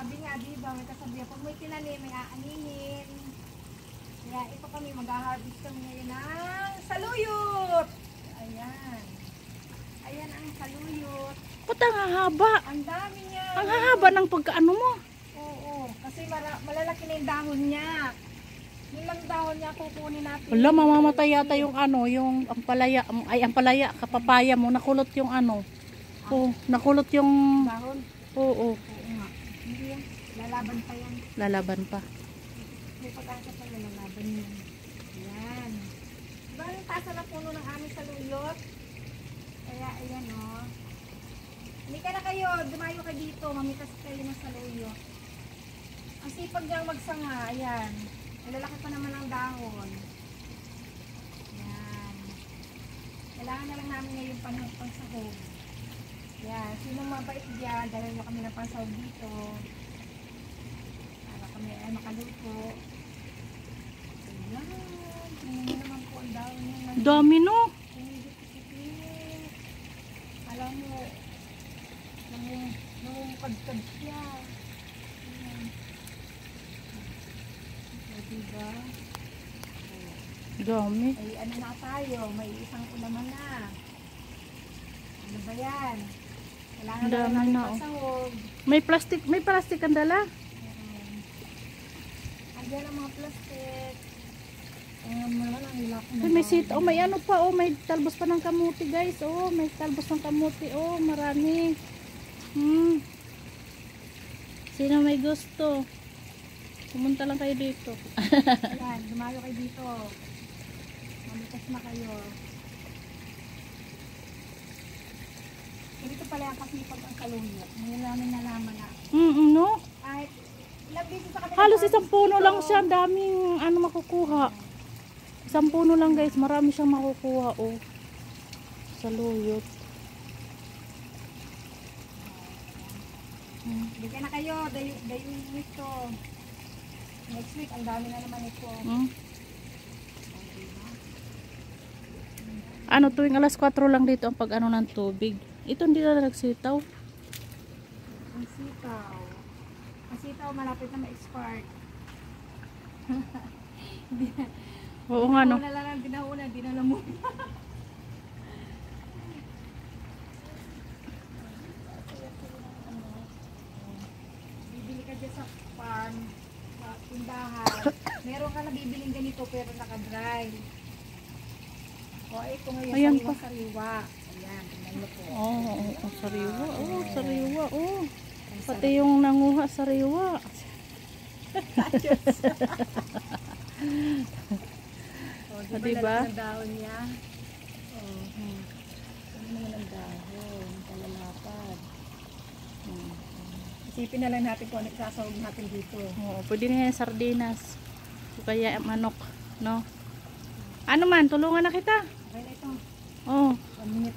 Sabi nga, di ba, may kasabihan, pag may tinanim, may aaninin. Kaya ito kami, mag-harvest kami ngayon ng saluyot. Ayan. Ayan ang saluyot. Ba't ang hahaba? Ang dami niya. Ang hahaba ng pagkaano mo. Oo, kasi malalaki na yung dahon niya. Yung lang dahon niya kukunin natin. Wala, mamamatay yata yung ano, yung ampalaya, kapapaya mo, nakulot yung ano. Oo, nakulot yung, Dahon? oo, Oo nga. Hindi yan. Lalaban pa yan. lalaban pa. May pag-asa pa na lalaban yan. Ayan. Diba yung tasa na puno ng aming saluyot? Kaya ayan o. Oh. Hindi ka na kayo, dumayo ka dito, mamitas kayo ng saluyot. Ang sipag niyang magsanga, ayan. Malalaki pa naman ang dahon. Ayan. Kailangan na lang namin ngayon pangsahog. Ayan, sinong mabait dyan, dahil mo kami ng pansahog dito. Para kami ay makaluto. Ayan. Tingnan mo naman po ang dahon niya. Dami no? Alam mo, namumukadkad siya. Ayan. So, diba? Dami. Ay, ano na tayo? May isang ulaman na. Ano ba yan? Kailangan na Dami natin na, oh. pasahog. May plastic ang dala. Andiyan ang mga plastic. Ayan mo naman ang ilak na. Ay, may sitaw, may ano pa, oh, may talbos pa ng kamuti, guys. Oh, may talbos ng kamuti, oh, marami. Sino may gusto? Pumunta lang kayo dito. Ayan, dumayo kayo dito. Mamitas na kayo. Dito pala ang kasipag ang kalunyo. Ngayon namin nalaman na. No? Kahit ilang beses sa kanila. Halos isang puno lang siya, ang daming ano makukuha. Isang puno lang, guys, marami siyang makukuha, oh. Saluyot. Bigyan na kayo, dayon ito. Next week, ang dami na naman ito. Ano, tuwing alas 4 lang dito ang pag-ano ng tubig. Ito hindi na nagsitaw. Ang sitaw. Ang sitaw, malapit na ma-expire. Oo nga, no? Dinahuna lang ang dinahuna, dinala mo. Bibili ka dyan sa farm, sa tindahan. Meron ka na bibiling ganito pero naka-dry. O, ito ngayon, Ayan sariwa-sariwa. Ayan, tingnan mo po. Sariwa. Oh, sariwa. Oh. Pati yung nanguha, sariwa. O, diba? Ang dahon niya. Ano naman ang dahon? Kalalapad. Isipin na lang natin kung ano sasawag natin dito. Oo, pwede na yan sardinas. O kaya manok, no? Ano man, tulungan na kita. Okay na ito. Oh. 1 minute.